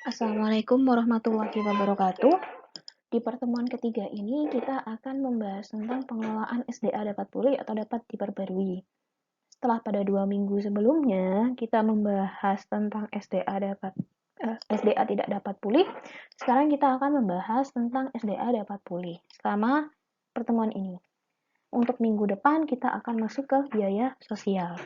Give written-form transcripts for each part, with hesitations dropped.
Assalamualaikum warahmatullahi wabarakatuh. Di pertemuan ketiga ini kita akan membahas tentang pengelolaan SDA dapat pulih atau dapat diperbarui. Setelah pada 2 minggu sebelumnya kita membahas tentang SDA tidak dapat pulih, sekarang kita akan membahas tentang SDA dapat pulih selama pertemuan ini. Untuk minggu depan kita akan masuk ke biaya sosial.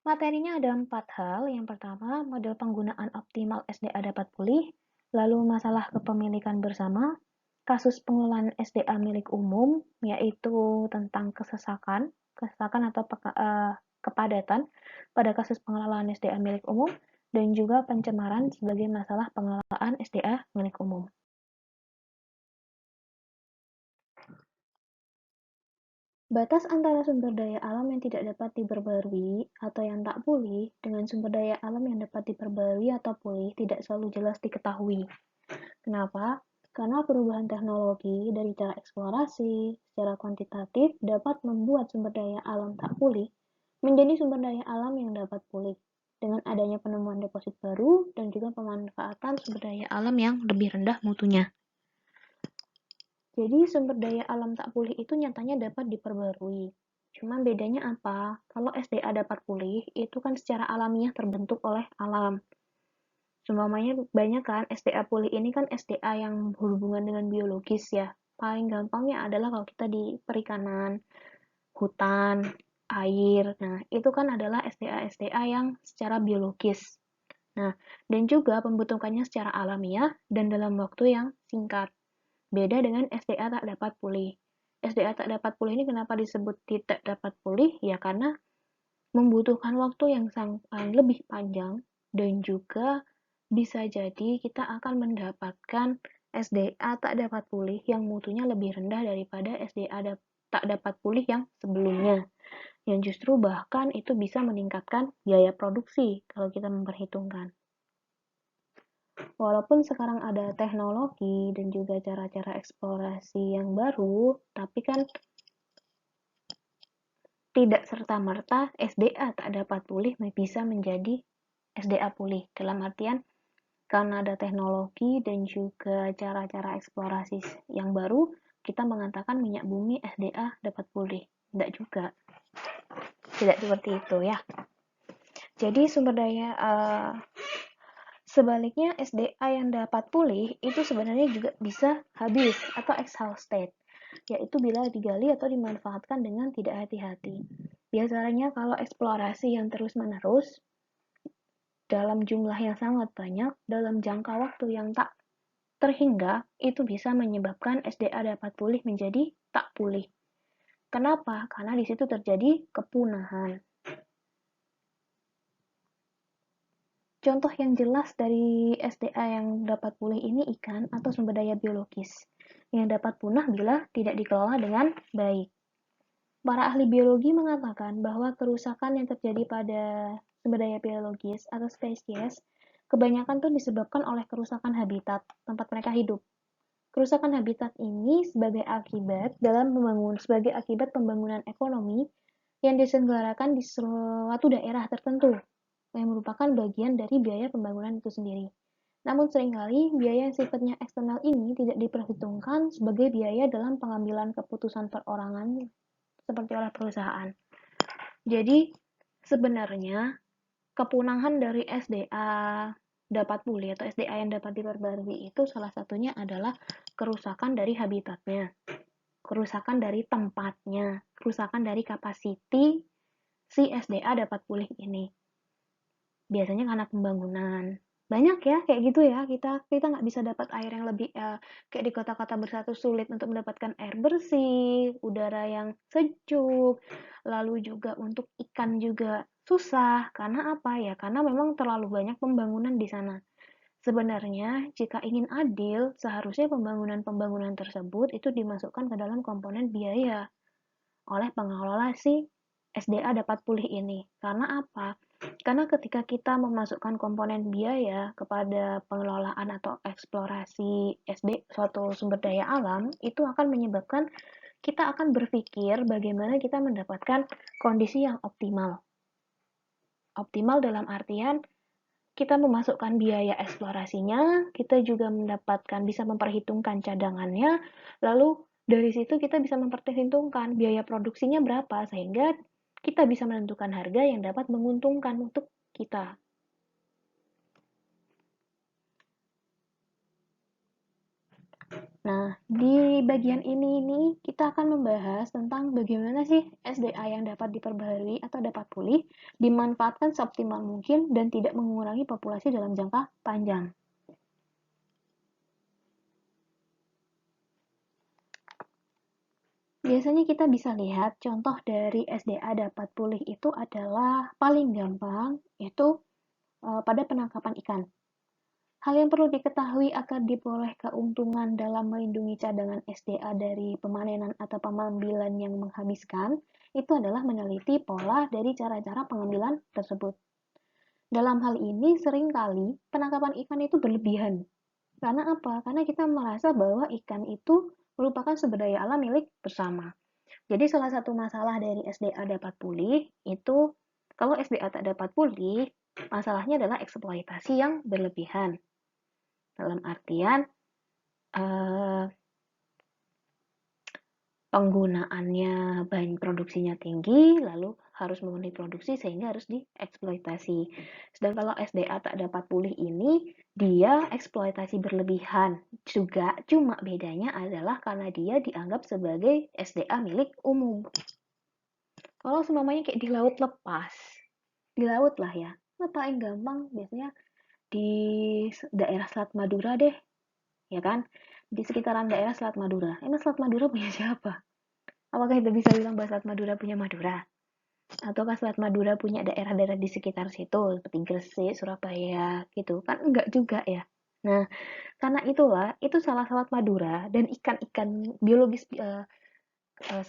Materinya ada 4 hal. Yang pertama, model penggunaan optimal SDA dapat pulih, lalu masalah kepemilikan bersama, kasus pengelolaan SDA milik umum, yaitu tentang kesesakan atau kepadatan pada kasus pengelolaan SDA milik umum, dan juga pencemaran sebagai masalah pengelolaan SDA milik umum. Batas antara sumber daya alam yang tidak dapat diperbarui atau yang tak pulih dengan sumber daya alam yang dapat diperbarui atau pulih tidak selalu jelas diketahui. Kenapa? Karena perubahan teknologi dari cara eksplorasi secara kuantitatif dapat membuat sumber daya alam tak pulih menjadi sumber daya alam yang dapat pulih dengan adanya penemuan deposit baru dan juga pemanfaatan sumber daya alam yang lebih rendah mutunya. Jadi sumber daya alam tak pulih itu nyatanya dapat diperbarui. Cuma bedanya apa? Kalau SDA dapat pulih, itu kan secara alamiah terbentuk oleh alam. Semuanya banyak kan SDA pulih ini kan SDA yang berhubungan dengan biologis ya. Paling gampangnya adalah kalau kita di perikanan, hutan, air. Nah, itu kan adalah SDA-SDA yang secara biologis. Nah, dan juga pembentukannya secara alamiah dan dalam waktu yang singkat. Beda dengan SDA tak dapat pulih. SDA tak dapat pulih ini kenapa disebut tidak dapat pulih? Ya karena membutuhkan waktu yang lebih panjang dan juga bisa jadi kita akan mendapatkan SDA tak dapat pulih yang mutunya lebih rendah daripada SDA tak dapat pulih yang sebelumnya. Yang justru bahkan itu bisa meningkatkan biaya produksi kalau kita memperhitungkan. Walaupun sekarang ada teknologi dan juga cara-cara eksplorasi yang baru, tapi kan tidak serta-merta SDA tak dapat pulih bisa menjadi SDA pulih. Dalam artian, karena ada teknologi dan juga cara-cara eksplorasi yang baru, kita mengatakan minyak bumi SDA dapat pulih. Tidak juga. Tidak seperti itu ya. Jadi sumber daya sebaliknya, SDA yang dapat pulih itu sebenarnya juga bisa habis atau exhausted, yaitu bila digali atau dimanfaatkan dengan tidak hati-hati. Biasanya kalau eksplorasi yang terus-menerus dalam jumlah yang sangat banyak, dalam jangka waktu yang tak terhingga, itu bisa menyebabkan SDA dapat pulih menjadi tak pulih. Kenapa? Karena di situ terjadi kepunahan. Contoh yang jelas dari SDA yang dapat pulih ini ikan atau sumber daya biologis yang dapat punah bila tidak dikelola dengan baik. Para ahli biologi mengatakan bahwa kerusakan yang terjadi pada sumber daya biologis atau spesies kebanyakan itu disebabkan oleh kerusakan habitat tempat mereka hidup. Kerusakan habitat ini sebagai akibat pembangunan ekonomi yang diselenggarakan di suatu daerah tertentu yang merupakan bagian dari biaya pembangunan itu sendiri. Namun seringkali biaya yang sifatnya eksternal ini tidak diperhitungkan sebagai biaya dalam pengambilan keputusan perorangan seperti oleh perusahaan. Jadi sebenarnya kepunahan dari SDA dapat pulih atau SDA yang dapat diperbarui itu salah satunya adalah kerusakan dari habitatnya, kerusakan dari tempatnya, kerusakan dari kapasiti si SDA dapat pulih ini. Biasanya karena pembangunan. Banyak ya kayak gitu ya, kita nggak bisa dapat air yang lebih kayak di kota-kota bersatu sulit untuk mendapatkan air bersih, udara yang sejuk, lalu juga untuk ikan juga susah. Karena apa ya? Karena memang terlalu banyak pembangunan di sana. Sebenarnya, jika ingin adil, seharusnya pembangunan-pembangunan tersebut itu dimasukkan ke dalam komponen biaya oleh pengelola si SDA dapat pulih ini. Karena apa? Karena ketika kita memasukkan komponen biaya kepada pengelolaan atau eksplorasi suatu sumber daya alam, itu akan menyebabkan kita akan berpikir bagaimana kita mendapatkan kondisi yang optimal. Optimal dalam artian kita memasukkan biaya eksplorasinya, kita juga bisa memperhitungkan cadangannya, lalu dari situ kita bisa memperhitungkan biaya produksinya berapa, sehingga kita bisa menentukan harga yang dapat menguntungkan untuk kita. Nah, di bagian ini nih, kita akan membahas tentang bagaimana sih SDA yang dapat diperbaharui atau dapat pulih, dimanfaatkan seoptimal mungkin, dan tidak mengurangi populasi dalam jangka panjang. Biasanya kita bisa lihat contoh dari SDA dapat pulih itu adalah paling gampang, itu pada penangkapan ikan. Hal yang perlu diketahui agar diperoleh keuntungan dalam melindungi cadangan SDA dari pemanenan atau pengambilan yang menghabiskan, itu adalah meneliti pola dari cara-cara pengambilan tersebut. Dalam hal ini, seringkali penangkapan ikan itu berlebihan. Karena apa? Karena kita merasa bahwa ikan itu merupakan sumber daya alam milik bersama. Jadi salah satu masalah dari SDA dapat pulih itu, kalau SDA tak dapat pulih, masalahnya adalah eksploitasi yang berlebihan. Dalam artian penggunaannya bahan produksinya tinggi, lalu harus memenuhi produksi sehingga harus dieksploitasi. Sedang kalau SDA tak dapat pulih ini, dia eksploitasi berlebihan juga, cuma bedanya adalah karena dia dianggap sebagai SDA milik umum. Kalau semuanya kayak di laut lepas, di laut lah ya, paling gampang biasanya di daerah Selat Madura deh, ya kan? Di sekitaran daerah Selat Madura. Emang Selat Madura punya siapa? Apakah kita bisa bilang bahwa Selat Madura punya Madura? Ataukah Selat Madura punya daerah-daerah di sekitar situ, seperti Gresik, Surabaya, gitu? Kan enggak juga ya. Nah, karena itulah, itu salah Selat Madura dan ikan-ikan biologis,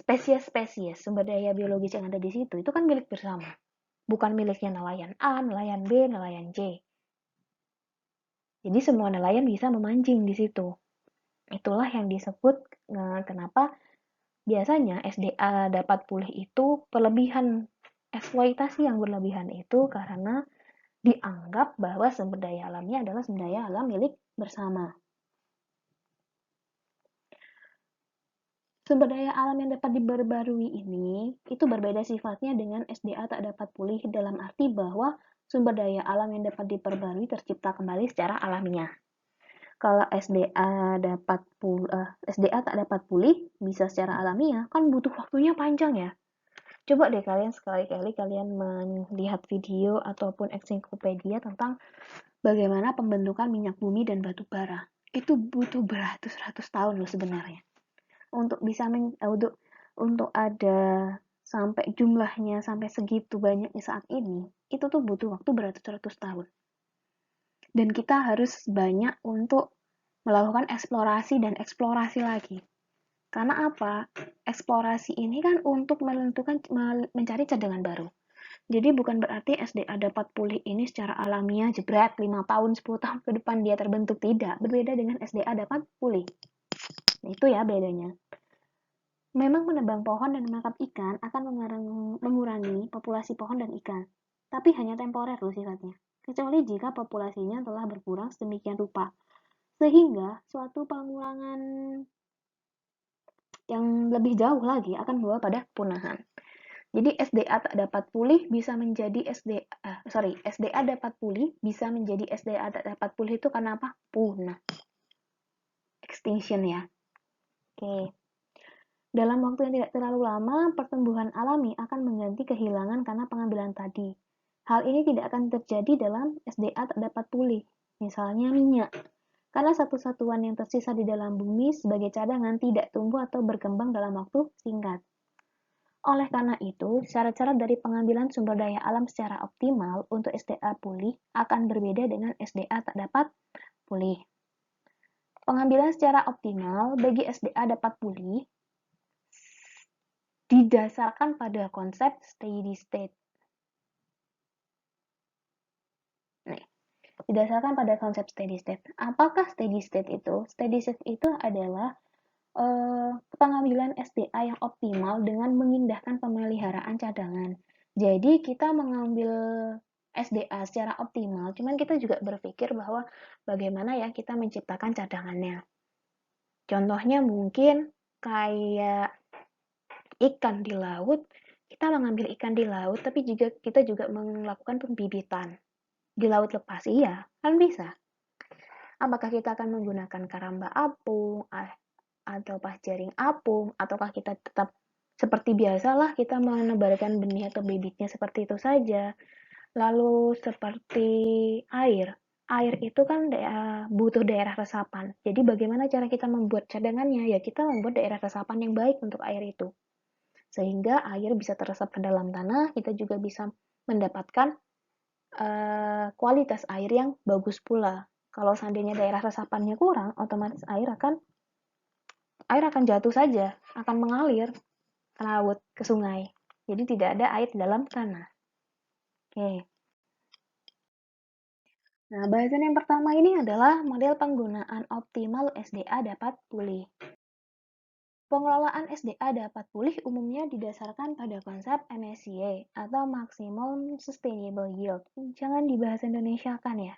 spesies-spesies sumber daya biologis yang ada di situ, itu kan milik bersama. Bukan miliknya nelayan A, nelayan B, nelayan C. Jadi semua nelayan bisa memancing di situ. Itulah yang disebut kenapa biasanya SDA dapat pulih itu berlebihan. Eksploitasi yang berlebihan itu karena dianggap bahwa sumber daya alamnya adalah sumber daya alam milik bersama. Sumber daya alam yang dapat diperbarui ini itu berbeda sifatnya dengan SDA tak dapat pulih, dalam arti bahwa sumber daya alam yang dapat diperbarui tercipta kembali secara alamiah. Kalau SDA tak dapat pulih bisa secara alamiah, kan butuh waktunya panjang ya. Coba deh kalian sekali-kali kalian melihat video ataupun ensiklopedia tentang bagaimana pembentukan minyak bumi dan batu bara. Itu butuh beratus-ratus tahun loh sebenarnya. Untuk bisa untuk ada sampai jumlahnya sampai segitu banyaknya saat ini, itu tuh butuh waktu beratus-ratus tahun. Dan kita harus banyak untuk melakukan eksplorasi dan eksplorasi lagi. Karena apa? Eksplorasi ini kan untuk mencari cadangan baru. Jadi bukan berarti SDA dapat pulih ini secara alamiah jebret 5 tahun, 10 tahun ke depan dia terbentuk. Tidak. Berbeda dengan SDA dapat pulih. Itu ya bedanya. Memang menebang pohon dan menangkap ikan akan mengurangi populasi pohon dan ikan. Tapi hanya temporer loh sifatnya. Kecuali jika populasinya telah berkurang sedemikian rupa. Sehingga suatu pengurangan yang lebih jauh lagi akan membawa pada kepunahan. Jadi SDA tak dapat pulih bisa menjadi SDA dapat pulih bisa menjadi SDA tak dapat pulih itu karena apa? Punah. Extinction ya. Oke. Dalam waktu yang tidak terlalu lama, pertumbuhan alami akan mengganti kehilangan karena pengambilan tadi. Hal ini tidak akan terjadi dalam SDA tak dapat pulih. Misalnya minyak. Karena satu satuan yang tersisa di dalam bumi sebagai cadangan tidak tumbuh atau berkembang dalam waktu singkat. Oleh karena itu, cara-cara dari pengambilan sumber daya alam secara optimal untuk SDA pulih akan berbeda dengan SDA tak dapat pulih. Pengambilan secara optimal bagi SDA dapat pulih didasarkan pada konsep steady state. Didasarkan pada konsep steady state. Apakah steady state itu? Steady state itu adalah pengambilan SDA yang optimal dengan mengindahkan pemeliharaan cadangan. Jadi kita mengambil SDA secara optimal, cuman kita juga berpikir bahwa bagaimana ya kita menciptakan cadangannya. Contohnya mungkin kayak ikan di laut, kita mengambil ikan di laut, tapi juga kita juga melakukan pembibitan di laut lepas. Iya, kan bisa. Apakah kita akan menggunakan karamba apung, atau pas jaring apung, ataukah kita tetap seperti biasalah kita menebarkan benih atau bibitnya seperti itu saja. Lalu seperti air. Air itu kan butuh daerah resapan. Jadi bagaimana cara kita membuat cadangannya? Ya kita membuat daerah resapan yang baik untuk air itu. Sehingga air bisa teresap ke dalam tanah, kita juga bisa mendapatkan kualitas air yang bagus pula. Kalau seandainya daerah resapannya kurang, otomatis air akan jatuh saja, akan mengalir ke laut, ke sungai. Jadi tidak ada air di dalam tanah. Oke. Nah, bahasan yang pertama ini adalah model penggunaan optimal SDA dapat pulih. Pengelolaan SDA dapat pulih umumnya didasarkan pada konsep MSY atau Maximum Sustainable Yield. Jangan dibahas Indonesia kan ya.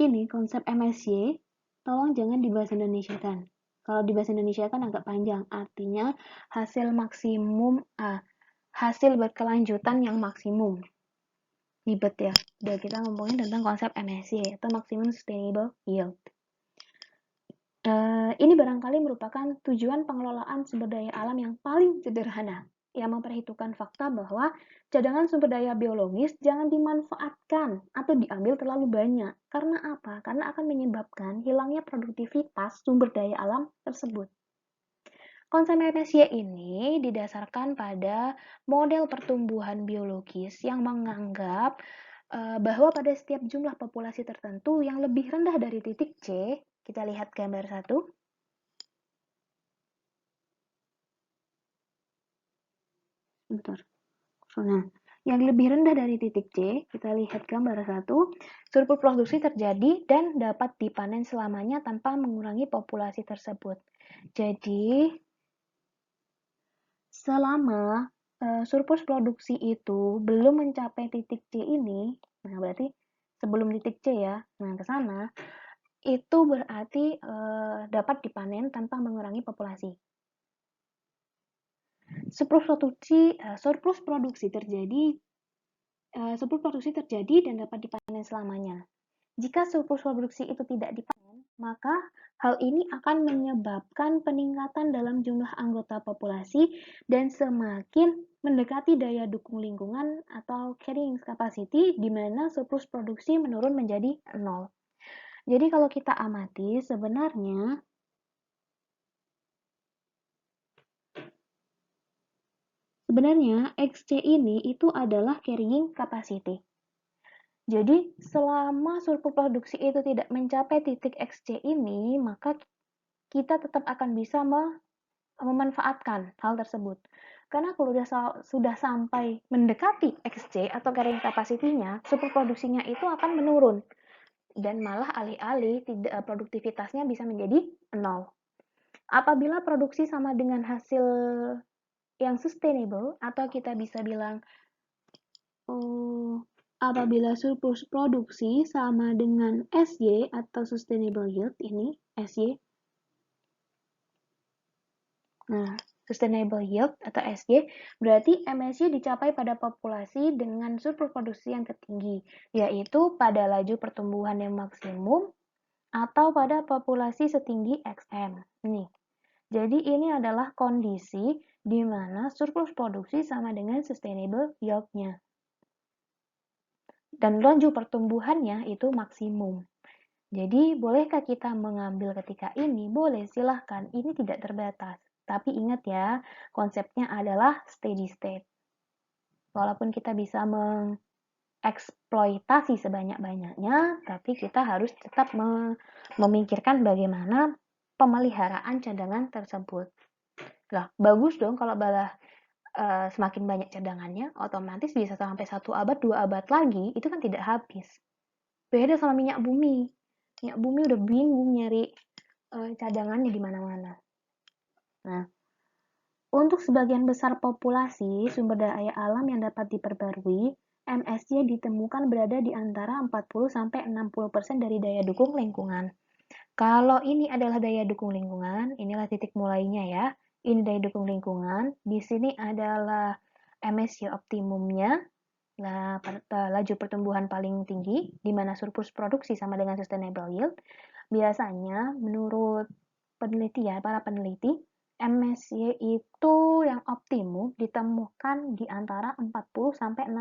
Ini konsep MSY, tolong jangan dibahas Indonesia kan. Kalau dibahas Indonesia kan agak panjang, artinya hasil berkelanjutan yang maksimum. Ribet ya, udah kita ngomongin tentang konsep MSY atau Maximum Sustainable Yield. Ini barangkali merupakan tujuan pengelolaan sumber daya alam yang paling sederhana, yang memperhitungkan fakta bahwa cadangan sumber daya biologis jangan dimanfaatkan atau diambil terlalu banyak. Karena apa? Karena akan menyebabkan hilangnya produktivitas sumber daya alam tersebut. Konsep MSY ini didasarkan pada model pertumbuhan biologis yang menganggap bahwa pada setiap jumlah populasi tertentu yang lebih rendah dari titik C, kita lihat gambar 1. Bentar. Nah, yang lebih rendah dari titik C, kita lihat gambar 1, surplus produksi terjadi dan dapat dipanen selamanya tanpa mengurangi populasi tersebut. Jadi, selama surplus produksi itu belum mencapai titik C ini, nah berarti sebelum titik C ya, nah ke sana, itu berarti dapat dipanen tanpa mengurangi populasi. Surplus produksi terjadi dan dapat dipanen selamanya. Jika surplus produksi itu tidak dipanen, maka hal ini akan menyebabkan peningkatan dalam jumlah anggota populasi dan semakin mendekati daya dukung lingkungan atau carrying capacity, di mana surplus produksi menurun menjadi 0. Jadi kalau kita amati, sebenarnya XC ini itu adalah carrying capacity. Jadi, selama surplus produksi itu tidak mencapai titik XC ini, maka kita tetap akan bisa memanfaatkan hal tersebut. Karena kalau sudah sampai mendekati XC atau carrying capacity-nya, surplus produksinya itu akan menurun. Dan malah alih-alih produktivitasnya bisa menjadi 0. Apabila produksi sama dengan hasil yang sustainable, atau kita bisa bilang apabila surplus produksi sama dengan SY atau sustainable yield, ini SY. Nah, sustainable yield atau SY berarti MSY dicapai pada populasi dengan surplus produksi yang tertinggi, yaitu pada laju pertumbuhan yang maksimum atau pada populasi setinggi XM. Nih. Jadi ini adalah kondisi di mana surplus produksi sama dengan sustainable yield-nya. Dan laju pertumbuhannya itu maksimum. Jadi, bolehkah kita mengambil ketika ini? Boleh, silahkan. Ini tidak terbatas. Tapi ingat ya, konsepnya adalah steady state. Walaupun kita bisa mengeksploitasi sebanyak-banyaknya, tapi kita harus tetap memikirkan bagaimana pemeliharaan cadangan tersebut. Lah, bagus dong kalau semakin banyak cadangannya, otomatis bisa sampai 1 abad, 2 abad lagi, itu kan tidak habis. Beda sama minyak bumi. Minyak bumi udah bingung nyari cadangannya di mana-mana. Nah, Untuk sebagian besar populasi sumber daya alam yang dapat diperbarui, MSY ditemukan berada di antara 40-60% dari daya dukung lingkungan. Kalau ini adalah daya dukung lingkungan, inilah titik mulainya ya. Ini daya dukung lingkungan, di sini adalah MSY optimumnya, laju pertumbuhan paling tinggi, di mana surplus produksi sama dengan sustainable yield. Biasanya menurut para peneliti, MSY itu yang optimum ditemukan di antara 40-60%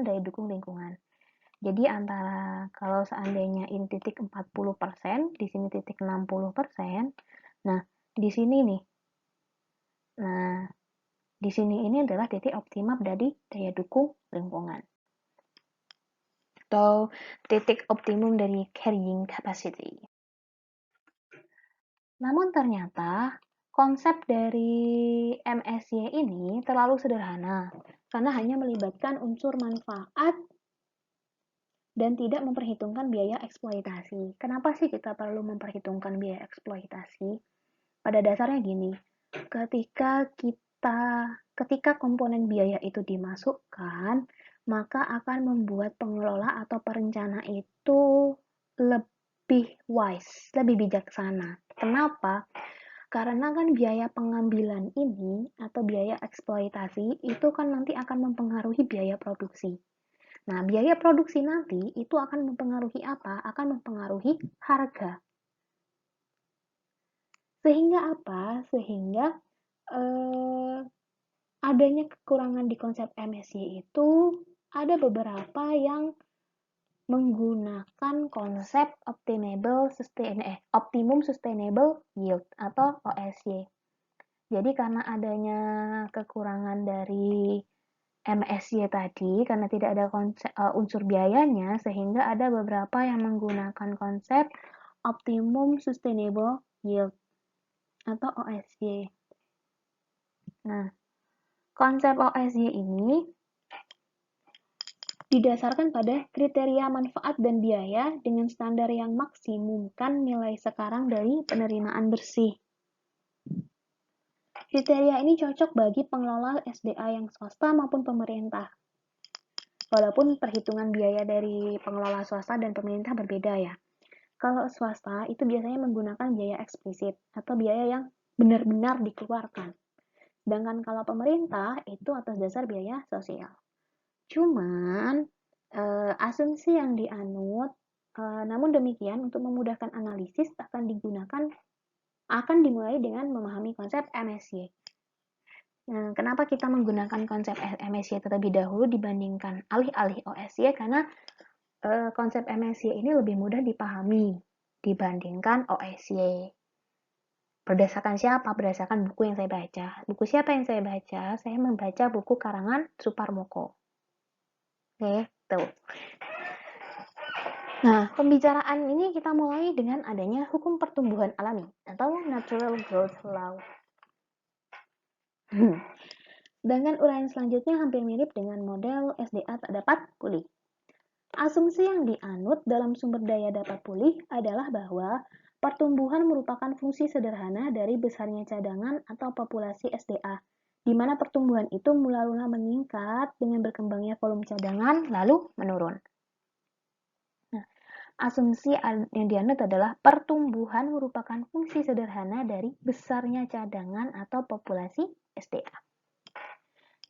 daya dukung lingkungan. Jadi antara kalau seandainya ini titik 40%, di sini titik 60%. Nah, di sini nih. Nah, di sini ini adalah titik optimum dari daya dukung lingkungan. Atau titik optimum dari carrying capacity. Namun ternyata konsep dari MSY ini terlalu sederhana karena hanya melibatkan unsur manfaat dan tidak memperhitungkan biaya eksploitasi. Kenapa sih kita perlu memperhitungkan biaya eksploitasi? Pada dasarnya gini, ketika komponen biaya itu dimasukkan, maka akan membuat pengelola atau perencana itu lebih wise, lebih bijaksana. Kenapa? Karena kan biaya pengambilan ini atau biaya eksploitasi itu kan nanti akan mempengaruhi biaya produksi. Nah, biaya produksi nanti itu akan mempengaruhi apa? Akan mempengaruhi harga. Sehingga apa? Sehingga adanya kekurangan di konsep MSY itu ada beberapa yang menggunakan konsep optimum sustainable yield atau OSY. Jadi karena adanya kekurangan dari MSY tadi, karena tidak ada unsur biayanya, sehingga ada beberapa yang menggunakan konsep optimum sustainable yield atau OSY. Nah, konsep OSY ini didasarkan pada kriteria manfaat dan biaya dengan standar yang maksimumkan nilai sekarang dari penerimaan bersih. Kriteria ini cocok bagi pengelola SDA yang swasta maupun pemerintah. Walaupun perhitungan biaya dari pengelola swasta dan pemerintah berbeda ya. Kalau swasta itu biasanya menggunakan biaya eksplisit atau biaya yang benar-benar dikeluarkan. Sedangkan kalau pemerintah itu atas dasar biaya sosial. Cuman asumsi yang dianut, namun demikian untuk memudahkan analisis akan dimulai dengan memahami konsep MSY. Nah, kenapa kita menggunakan konsep MSY terlebih dahulu dibandingkan alih-alih OSY? Karena konsep MSY ini lebih mudah dipahami dibandingkan OSY. Berdasarkan siapa? Berdasarkan buku yang saya baca. Buku siapa yang saya baca? Saya membaca buku karangan Suparmoko. Oke, tuh. Nah, pembicaraan ini kita mulai dengan adanya hukum pertumbuhan alami atau natural growth law. Dengan uraian selanjutnya hampir mirip dengan model SDA tak dapat pulih. Asumsi yang dianut dalam sumber daya dapat pulih adalah bahwa pertumbuhan merupakan fungsi sederhana dari besarnya cadangan atau populasi SDA, di mana pertumbuhan itu mula-mula meningkat dengan berkembangnya volume cadangan lalu menurun. Nah, asumsi yang dianut adalah pertumbuhan merupakan fungsi sederhana dari besarnya cadangan atau populasi SDA.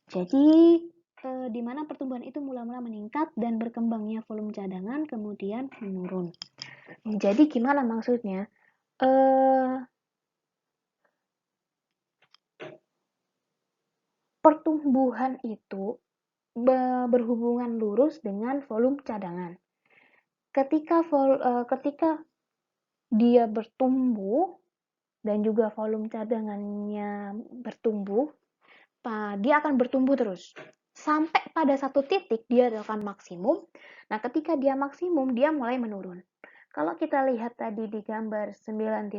Jadi, di mana pertumbuhan itu mula-mula meningkat dan berkembangnya volume cadangan kemudian menurun. Jadi gimana maksudnya? Pertumbuhan itu berhubungan lurus dengan volume cadangan. Ketika dia bertumbuh dan juga volume cadangannya bertumbuh, dia akan bertumbuh terus sampai pada satu titik dia akan maksimum. Nah, ketika dia maksimum, dia mulai menurun. Kalau kita lihat tadi di gambar 9.1,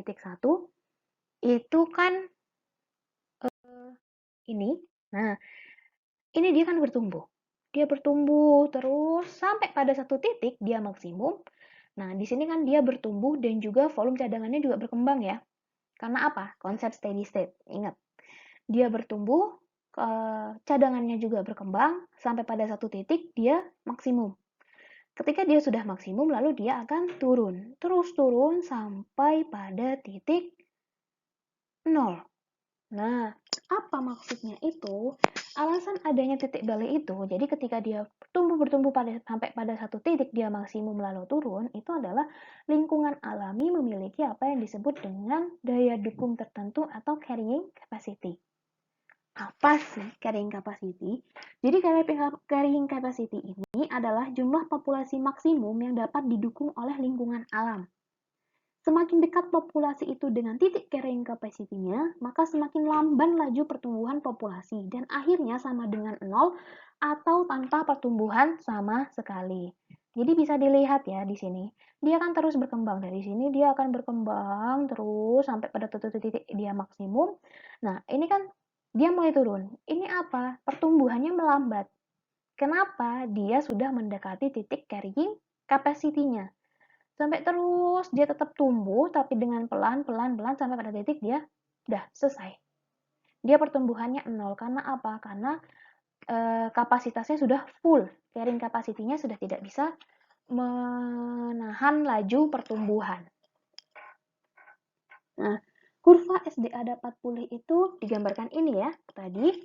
itu kan ini. Nah, ini dia kan bertumbuh. Dia bertumbuh terus sampai pada satu titik dia maksimum. Nah, di sini kan dia bertumbuh dan juga volume cadangannya juga berkembang ya. Karena apa? Konsep steady state. Ingat. dia bertumbuh, cadangannya juga berkembang, sampai pada satu titik dia maksimum. Ketika dia sudah maksimum, lalu dia akan turun. Terus turun sampai pada titik 0. Nah, apa maksudnya itu? Alasan adanya titik balik itu, jadi ketika dia bertumbuh sampai pada satu titik dia maksimum lalu turun, itu adalah lingkungan alami memiliki apa yang disebut dengan daya dukung tertentu atau carrying capacity. Apa sih carrying capacity? Jadi carrying capacity ini adalah jumlah populasi maksimum yang dapat didukung oleh lingkungan alam. Semakin dekat populasi itu dengan titik carrying capacity-nya, maka semakin lamban laju pertumbuhan populasi dan akhirnya sama dengan 0 atau tanpa pertumbuhan sama sekali. Jadi bisa dilihat ya di sini. Dia akan terus berkembang dari sini, dia akan berkembang terus sampai pada titik dia maksimum. Nah, ini kan dia mulai turun. Ini apa? Pertumbuhannya melambat. Kenapa? Dia sudah mendekati titik carrying capacity-nya. Sampai terus dia tetap tumbuh, tapi dengan pelan-pelan sampai pada titik dia udah selesai. Dia pertumbuhannya 0. Karena apa? Karena kapasitasnya sudah full. Carrying capacity-nya sudah tidak bisa menahan laju pertumbuhan. Nah, kurva SDA dapat pulih itu digambarkan ini ya. Tadi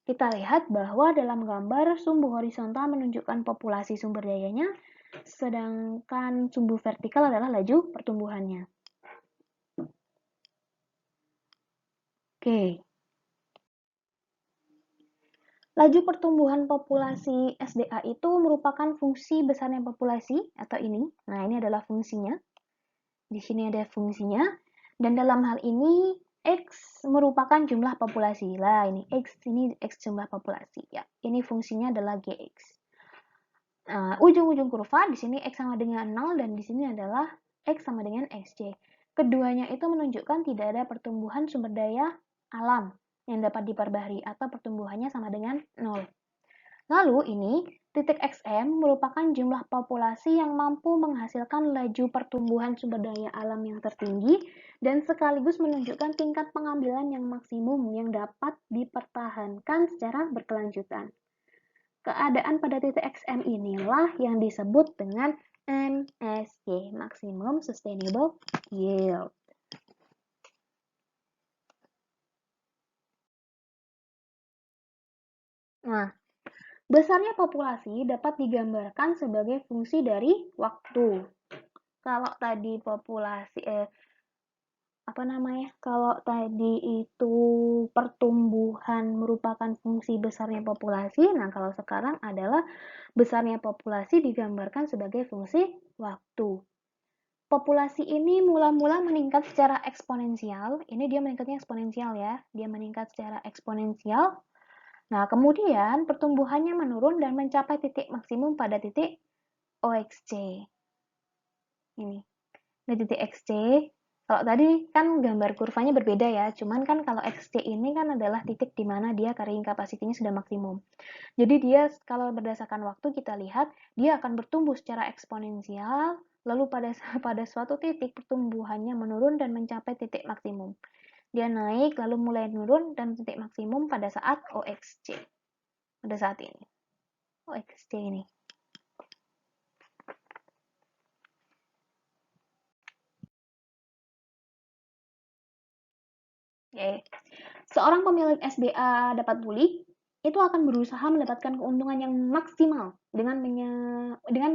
kita lihat bahwa dalam gambar sumbu horizontal menunjukkan populasi sumber dayanya, sedangkan sumbu vertikal adalah laju pertumbuhannya. Oke. Laju pertumbuhan populasi SDA itu merupakan fungsi besarnya populasi atau ini. Nah, ini adalah fungsinya. Di sini ada fungsinya. Dan dalam hal ini X merupakan jumlah populasi. Lah, ini X jumlah populasi ya. Ini fungsinya adalah GX. Nah, ujung-ujung kurva di sini X sama dengan 0 dan di sini adalah X sama dengan XY. Keduanya itu menunjukkan tidak ada pertumbuhan sumber daya alam yang dapat diperbarui atau pertumbuhannya sama dengan 0. Lalu ini titik XM merupakan jumlah populasi yang mampu menghasilkan laju pertumbuhan sumber daya alam yang tertinggi dan sekaligus menunjukkan tingkat pengambilan yang maksimum yang dapat dipertahankan secara berkelanjutan. Keadaan pada titik XM inilah yang disebut dengan MSY, Maximum Sustainable Yield. Nah, besarnya populasi dapat digambarkan sebagai fungsi dari waktu. Kalau tadi populasi kalau tadi itu pertumbuhan merupakan fungsi besarnya populasi, nah kalau sekarang adalah besarnya populasi digambarkan sebagai fungsi waktu. Populasi ini mula-mula meningkat secara eksponensial. Ini dia meningkatnya eksponensial ya. Dia meningkat secara eksponensial. Nah, kemudian pertumbuhannya menurun dan mencapai titik maksimum pada titik OXC. Ini. Di titik XC, kalau tadi kan gambar kurvanya berbeda ya, cuman kan kalau XC ini kan adalah titik di mana dia carrying capacity-nya sudah maksimum. Jadi dia kalau berdasarkan waktu kita lihat, dia akan bertumbuh secara eksponensial, lalu pada suatu titik pertumbuhannya menurun dan mencapai titik maksimum. Dia naik, lalu mulai menurun dan titik maksimum pada saat OXC. Pada saat ini. OXC ini. Oke. Seorang pemilik SDA dapat pulih, itu akan berusaha mendapatkan keuntungan yang maksimal dengan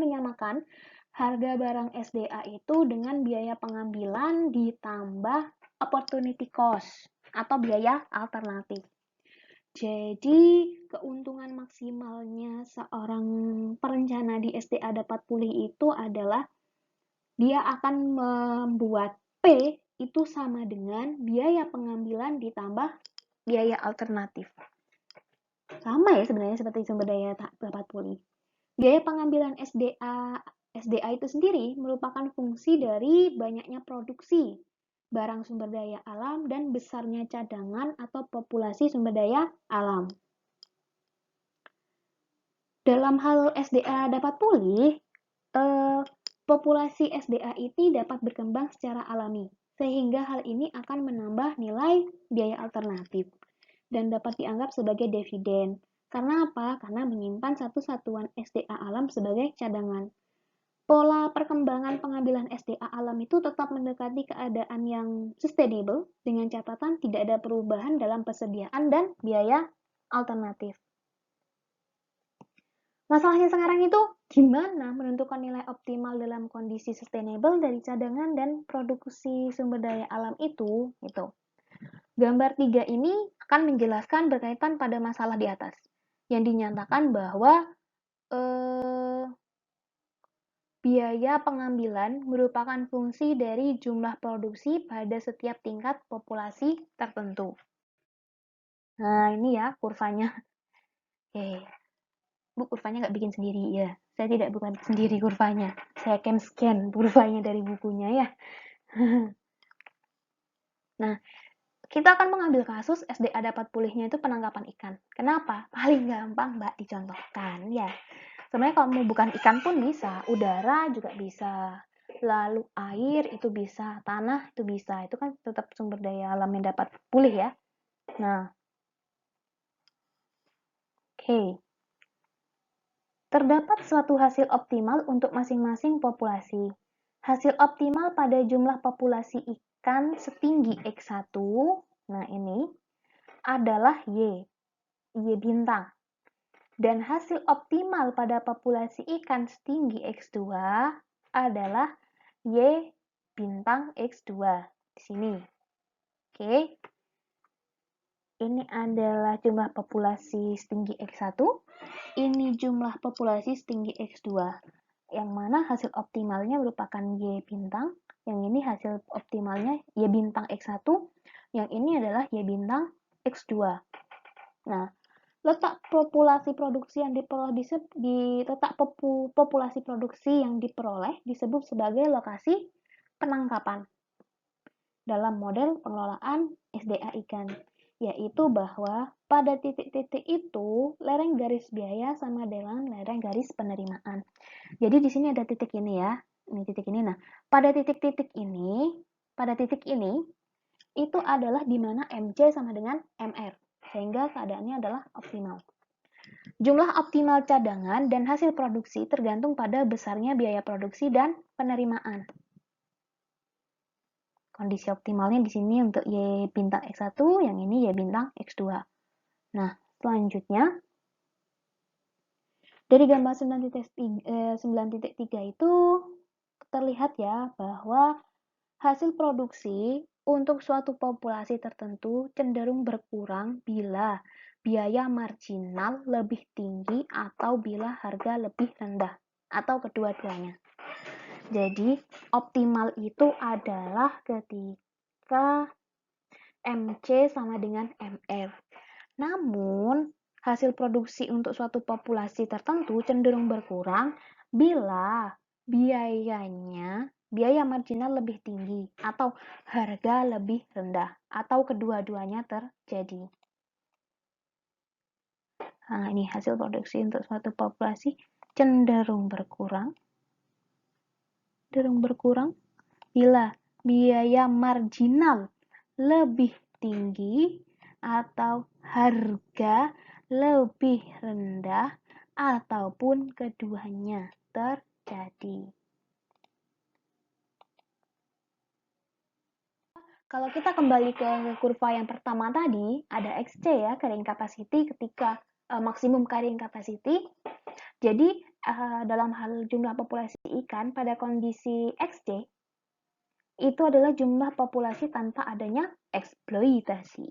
menyamakan harga barang SDA itu dengan biaya pengambilan ditambah opportunity cost atau biaya alternatif. Jadi, keuntungan maksimalnya seorang perencana di SDA dapat pulih itu adalah dia akan membuat P itu sama dengan biaya pengambilan ditambah biaya alternatif. Sama ya sebenarnya seperti sumber daya dapat pulih. Biaya pengambilan SDA itu sendiri merupakan fungsi dari banyaknya produksi barang sumber daya alam dan besarnya cadangan atau populasi sumber daya alam. Dalam hal SDA dapat pulih, populasi SDA ini dapat berkembang secara alami, sehingga hal ini akan menambah nilai biaya alternatif dan dapat dianggap sebagai dividen. Karena apa? Karena menyimpan satu satuan SDA alam sebagai cadangan. Pola perkembangan pengambilan SDA alam itu tetap mendekati keadaan yang sustainable dengan catatan tidak ada perubahan dalam persediaan dan biaya alternatif. Masalahnya sekarang itu gimana menentukan nilai optimal dalam kondisi sustainable dari cadangan dan produksi sumber daya alam itu, gitu. Gambar 3 ini akan menjelaskan berkaitan pada masalah di atas, yang dinyatakan bahwa biaya pengambilan merupakan fungsi dari jumlah produksi pada setiap tingkat populasi tertentu. Nah, ini ya kurvanya. Oke. Bu, kurvanya nggak bikin sendiri ya. Saya tidak bukan sendiri kurvanya. Saya scan kurvanya dari bukunya ya. Nah, kita akan mengambil kasus SDA dapat pulihnya itu penangkapan ikan. Kenapa? Paling gampang, Mbak, dicontohkan. Ya, sebenarnya kalau mau bukan ikan pun bisa. Udara juga bisa. Lalu air itu bisa. Tanah itu bisa. Itu kan tetap sumber daya alam yang dapat pulih ya. Nah, oke. Terdapat suatu hasil optimal untuk masing-masing populasi. Hasil optimal pada jumlah populasi ikan setinggi X1, nah ini, adalah Y bintang. Dan hasil optimal pada populasi ikan setinggi X2 adalah Y bintang X2. Di sini. Oke. Ini adalah jumlah populasi setinggi X1. Ini jumlah populasi setinggi X2. Yang mana hasil optimalnya merupakan Y bintang. Yang ini hasil optimalnya Y bintang X1. Yang ini adalah Y bintang X2. Nah, letak populasi produksi yang diperoleh populasi produksi yang diperoleh disebut sebagai lokasi penangkapan dalam model pengelolaan SDA ikan, yaitu bahwa pada titik-titik itu lereng garis biaya sama dengan lereng garis penerimaan. Jadi di sini ada titik ini ya, ini titik ini. Nah, pada titik ini itu adalah di mana MC sama dengan MR, sehingga keadaannya adalah optimal. Jumlah optimal cadangan dan hasil produksi tergantung pada besarnya biaya produksi dan penerimaan. Kondisi optimalnya di sini untuk Y bintang X1, yang ini Y bintang X2. Nah, selanjutnya, dari gambar 9.3 itu terlihat ya bahwa hasil produksi untuk suatu populasi tertentu cenderung berkurang bila biaya marginal lebih tinggi atau bila harga lebih rendah, atau kedua-duanya. Jadi, optimal itu adalah ketika MC sama dengan MR. Namun, hasil produksi untuk suatu populasi tertentu cenderung berkurang bila biaya marginal lebih tinggi atau harga lebih rendah, atau kedua-duanya terjadi. Nah, ini hasil produksi untuk suatu populasi cenderung berkurang bila biaya marginal lebih tinggi atau harga lebih rendah ataupun keduanya terjadi. Kalau kita kembali ke kurva yang pertama tadi, ada XC ya, carrying capacity ketika maksimum carrying capacity. Jadi, dalam hal jumlah populasi ikan pada kondisi XC, itu adalah jumlah populasi tanpa adanya eksploitasi.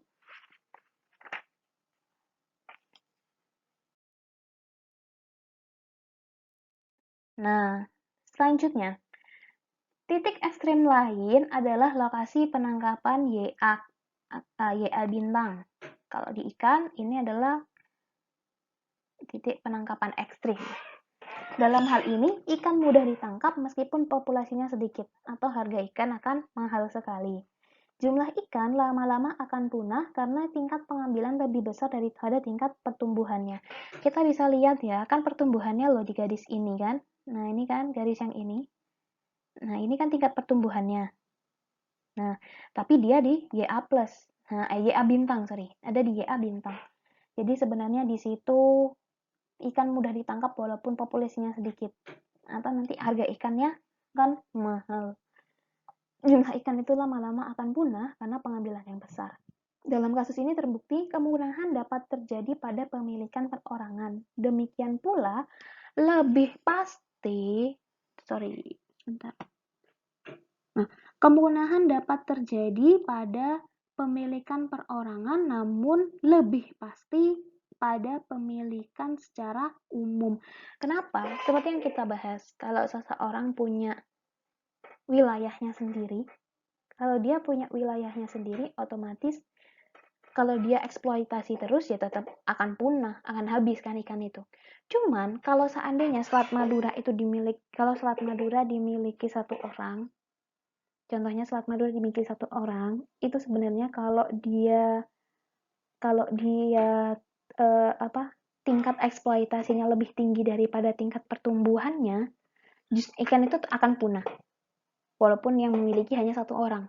Nah, selanjutnya, titik ekstrim lain adalah lokasi penangkapan YA bintang. Kalau di ikan, ini adalah titik penangkapan ekstrim. Dalam hal ini, ikan mudah ditangkap meskipun populasinya sedikit, atau harga ikan akan mahal sekali. Jumlah ikan lama-lama akan punah karena tingkat pengambilan lebih besar daripada tingkat pertumbuhannya. Kita bisa lihat ya, kan pertumbuhannya loh di garis ini kan. Nah, ini kan garis yang ini. Nah, ini kan tingkat pertumbuhannya. Nah, tapi dia di YA+. Nah, YA bintang, sorry. Ada di YA bintang. Jadi sebenarnya di situ ikan mudah ditangkap walaupun populasinya sedikit. Atau nanti harga ikannya kan mahal. Jumlah ikan itu lama-lama akan punah karena pengambilan yang besar. Dalam kasus ini terbukti kemudahan dapat terjadi pada pemilikan perorangan. Demikian pula lebih pasti, sebentar. Nah, kemudahan dapat terjadi pada pemilikan perorangan, namun lebih pasti pada pemilikan secara umum. Kenapa? Seperti yang kita bahas, kalau seseorang punya wilayahnya sendiri, otomatis kalau dia eksploitasi terus ya tetap akan punah, akan habis kan ikan itu. Cuman kalau seandainya Selat Madura dimiliki satu orang, contohnya Selat Madura dimiliki satu orang, itu sebenarnya kalau dia tingkat eksploitasinya lebih tinggi daripada tingkat pertumbuhannya, ikan itu akan punah. Walaupun yang memiliki hanya satu orang.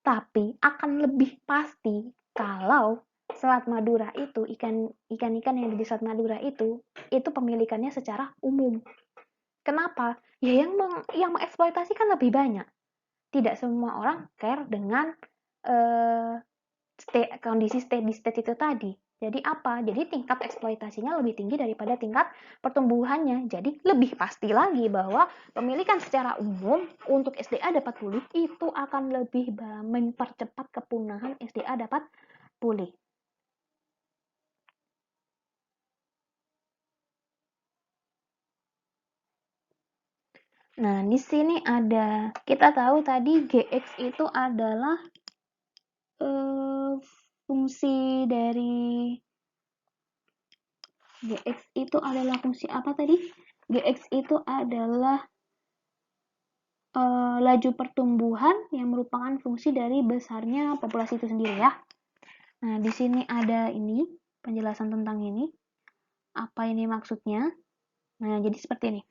Tapi akan lebih pasti kalau Selat Madura itu, ikan-ikan yang di Selat Madura itu pemilikannya secara umum. Kenapa? Ya yang mengeksploitasi kan lebih banyak. Tidak semua orang care dengan kondisi steady state itu tadi. Jadi apa? Jadi tingkat eksploitasinya lebih tinggi daripada tingkat pertumbuhannya. Jadi lebih pasti lagi bahwa pemilikan secara umum untuk SDA dapat pulih itu akan lebih mempercepat kepunahan SDA dapat pulih. Nah, di sini kita tahu tadi GX itu adalah fungsi dari GX itu adalah fungsi apa tadi? GX itu adalah laju pertumbuhan yang merupakan fungsi dari besarnya populasi itu sendiri ya. Nah, di sini ada ini penjelasan tentang ini. Apa ini maksudnya? Nah, jadi seperti ini.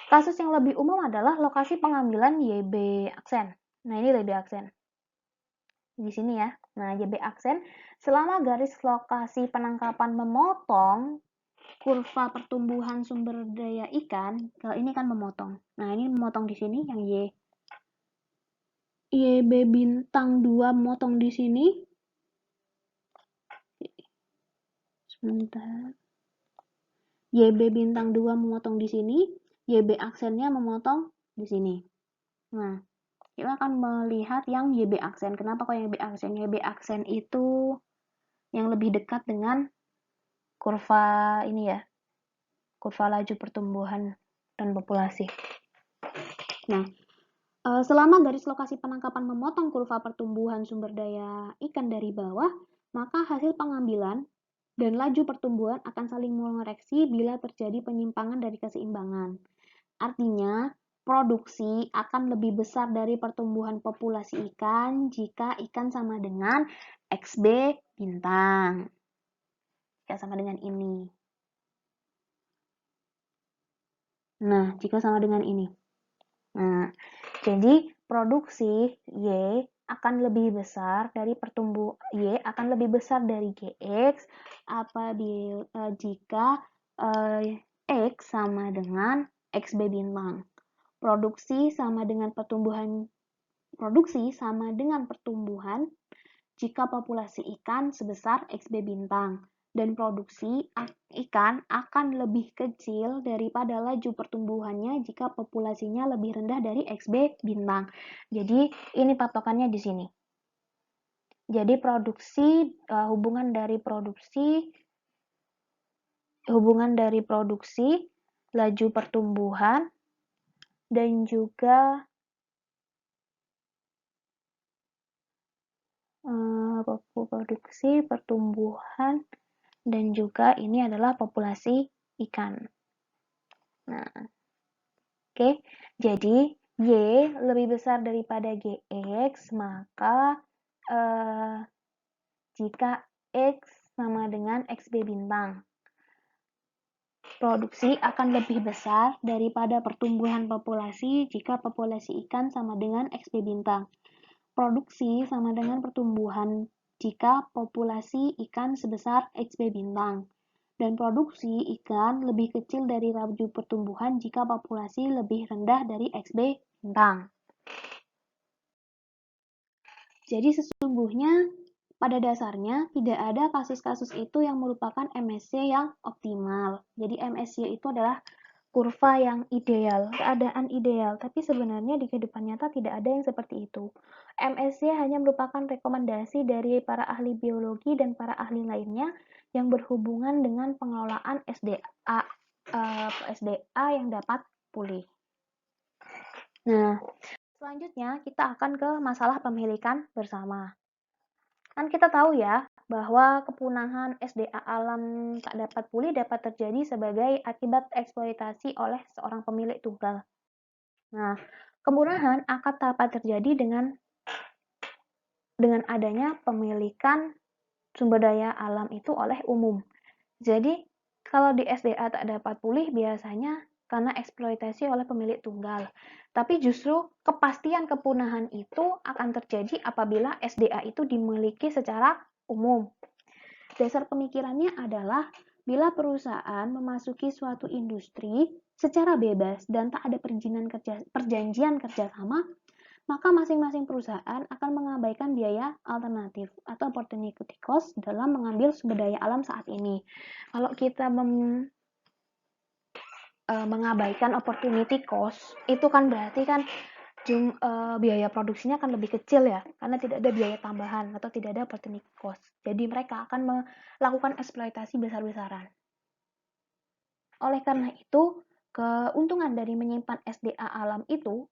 Kasus yang lebih umum adalah lokasi pengambilan YB aksen. Nah, ini YB aksen. Di sini ya. Nah, YB aksen selama garis lokasi penangkapan memotong kurva pertumbuhan sumber daya ikan, kalau ini kan memotong. Nah, ini memotong di sini yang YB bintang 2 memotong di sini. Sebentar. YB bintang 2 memotong di sini, YB aksennya memotong di sini. Nah, kita akan melihat yang YB aksen. Kenapa kok yang YB aksen? YB aksen itu yang lebih dekat dengan kurva ini ya, kurva laju pertumbuhan dan populasi. Nah, selama garis lokasi penangkapan memotong kurva pertumbuhan sumber daya ikan dari bawah, maka hasil pengambilan dan laju pertumbuhan akan saling mengoreksi bila terjadi penyimpangan dari keseimbangan. Artinya, produksi akan lebih besar dari pertumbuhan populasi ikan jika ikan sama dengan XB bintang. Jika sama dengan ini. Nah, jika sama dengan ini. Nah, jadi produksi Y akan lebih besar dari Y akan lebih besar dari GX apabila jika X sama dengan XB bintang. Produksi sama dengan pertumbuhan jika populasi ikan sebesar XB bintang dan produksi ikan akan lebih kecil daripada laju pertumbuhannya jika populasinya lebih rendah dari XB bintang. Jadi ini patokannya di sini. Jadi hubungan dari produksi, laju pertumbuhan dan juga produksi, pertumbuhan dan juga ini adalah populasi ikan. Nah, oke. Jadi Y lebih besar daripada GX, maka jika X sama dengan XB bintang, produksi akan lebih besar daripada pertumbuhan populasi jika populasi ikan sama dengan XB bintang. produksi sama dengan pertumbuhan jika populasi ikan sebesar XB bintang. Dan produksi ikan lebih kecil dari laju pertumbuhan jika populasi lebih rendah dari XB bintang. Jadi sesungguhnya pada dasarnya tidak ada kasus-kasus itu yang merupakan MSC yang optimal. Jadi MSC itu adalah kurva yang ideal, keadaan ideal, tapi sebenarnya di kehidupan nyata tidak ada yang seperti itu. MSC hanya merupakan rekomendasi dari para ahli biologi dan para ahli lainnya yang berhubungan dengan pengelolaan SDA yang dapat pulih. Nah, selanjutnya kita akan ke masalah pemilikan bersama. Kan kita tahu ya, bahwa kepunahan SDA alam tak dapat pulih dapat terjadi sebagai akibat eksploitasi oleh seorang pemilik tunggal. Nah, kepunahan akan dapat terjadi dengan adanya pemilikan sumber daya alam itu oleh umum. Jadi, kalau di SDA tak dapat pulih biasanya karena eksploitasi oleh pemilik tunggal. Tapi justru kepastian kepunahan itu akan terjadi apabila SDA itu dimiliki secara umum. Dasar pemikirannya adalah bila perusahaan memasuki suatu industri secara bebas dan tak ada perjanjian kerjasama, maka masing-masing perusahaan akan mengabaikan biaya alternatif atau opportunity cost dalam mengambil sumber daya alam saat ini. Kalau kita mengabaikan opportunity cost, itu kan berarti kan biaya produksinya akan lebih kecil ya, karena tidak ada biaya tambahan atau tidak ada opportunity cost. Jadi mereka akan melakukan eksploitasi besar-besaran. Oleh karena itu, keuntungan dari menyimpan SDA alam itu,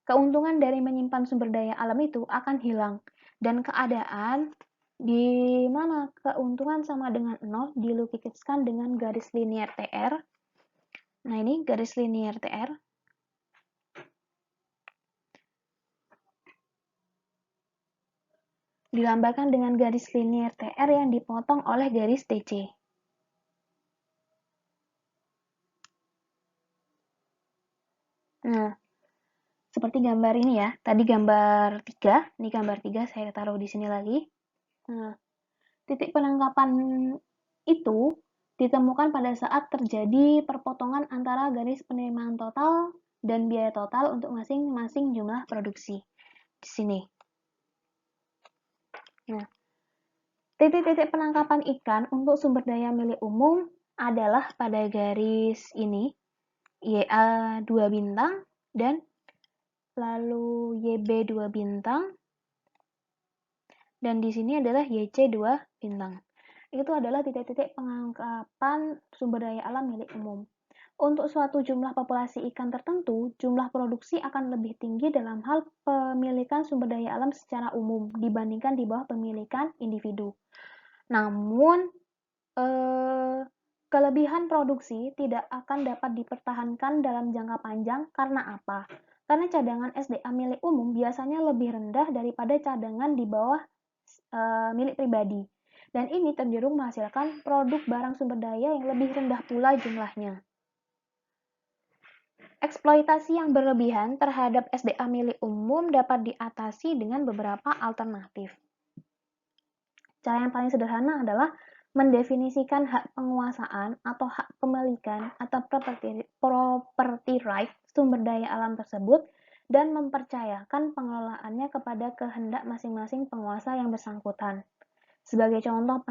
keuntungan dari menyimpan sumber daya alam itu akan hilang, dan keadaan di mana keuntungan sama dengan 0 dilukiskan dengan garis linier TR. Nah, ini garis linier TR. Digambarkan dengan garis linier TR yang dipotong oleh garis TC. Nah, seperti gambar ini ya. Tadi gambar 3, ini gambar 3 saya taruh di sini lagi. Nah, titik penangkapan itu ditemukan pada saat terjadi perpotongan antara garis penerimaan total dan biaya total untuk masing-masing jumlah produksi. Di sini. Nah, titik-titik penangkapan ikan untuk sumber daya milik umum adalah pada garis ini, YA 2 bintang, dan lalu YB 2 bintang, dan di sini adalah YC 2 bintang. Itu adalah titik-titik penangkapan sumber daya alam milik umum. Untuk suatu jumlah populasi ikan tertentu, jumlah produksi akan lebih tinggi dalam hal pemilikan sumber daya alam secara umum dibandingkan di bawah pemilikan individu. Namun, kelebihan produksi tidak akan dapat dipertahankan dalam jangka panjang karena apa? Karena cadangan SDA milik umum biasanya lebih rendah daripada cadangan di bawah milik pribadi. Dan ini cenderung menghasilkan produk barang sumber daya yang lebih rendah pula jumlahnya. Eksploitasi yang berlebihan terhadap SDA milik umum dapat diatasi dengan beberapa alternatif. Cara yang paling sederhana adalah mendefinisikan hak penguasaan atau hak pemilikan atau property right sumber daya alam tersebut dan mempercayakan pengelolaannya kepada kehendak masing-masing penguasa yang bersangkutan. Sebagai contoh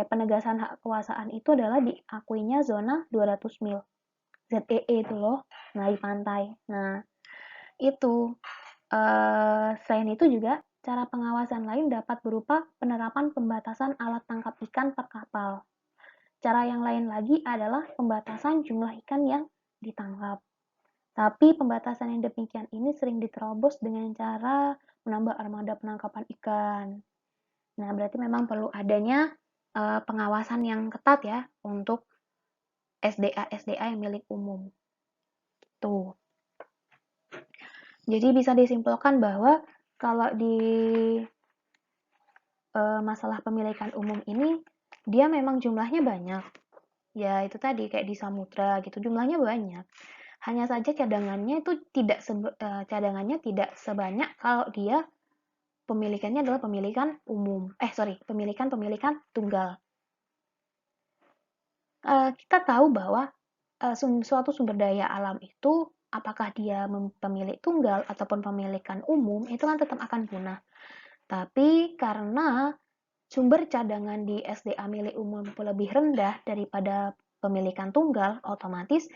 penegasan hak kekuasaan itu adalah diakuinya zona 200 mil. ZEE itu loh, melalui pantai. Nah, itu. Selain itu juga, cara pengawasan lain dapat berupa penerapan pembatasan alat tangkap ikan per kapal. Cara yang lain lagi adalah pembatasan jumlah ikan yang ditangkap. Tapi pembatasan yang demikian ini sering diterobos dengan cara menambah armada penangkapan ikan. Nah, berarti memang perlu adanya pengawasan yang ketat ya untuk SDA yang milik umum. Tuh. Jadi bisa disimpulkan bahwa kalau di masalah pemilikan umum ini, dia memang jumlahnya banyak. Ya itu tadi kayak di samudra gitu, jumlahnya banyak. Hanya saja cadangannya itu cadangannya tidak sebanyak kalau dia pemilikannya adalah pemilikan umum. Pemilikan tunggal. Kita tahu bahwa suatu sumber daya alam itu apakah dia pemilik tunggal ataupun pemilikan umum itu kan tetap akan punah. Tapi karena sumber cadangan di SDA milik umum lebih rendah daripada pemilikan tunggal, otomatis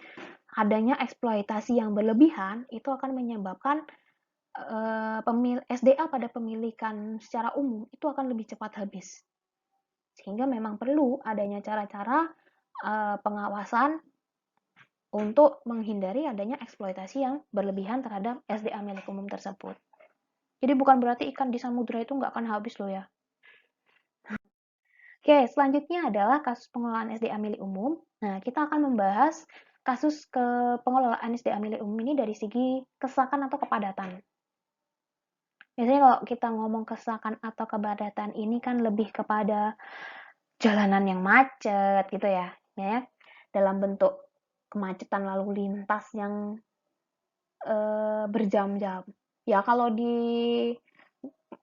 adanya eksploitasi yang berlebihan itu akan menyebabkan SDA pada pemilikan secara umum itu akan lebih cepat habis. Sehingga memang perlu adanya cara-cara pengawasan untuk menghindari adanya eksploitasi yang berlebihan terhadap SDA milik umum tersebut. Jadi bukan berarti ikan di samudera itu nggak akan habis loh ya. Oke, selanjutnya adalah kasus pengelolaan SDA milik umum. Nah, kita akan membahas kasus pengelolaan SDA milik umum ini dari segi kesesakan atau kepadatan. Biasanya kalau kita ngomong kesesakan atau kepadatan ini kan lebih kepada jalanan yang macet gitu ya, dalam bentuk kemacetan lalu lintas yang berjam-jam. Ya kalau di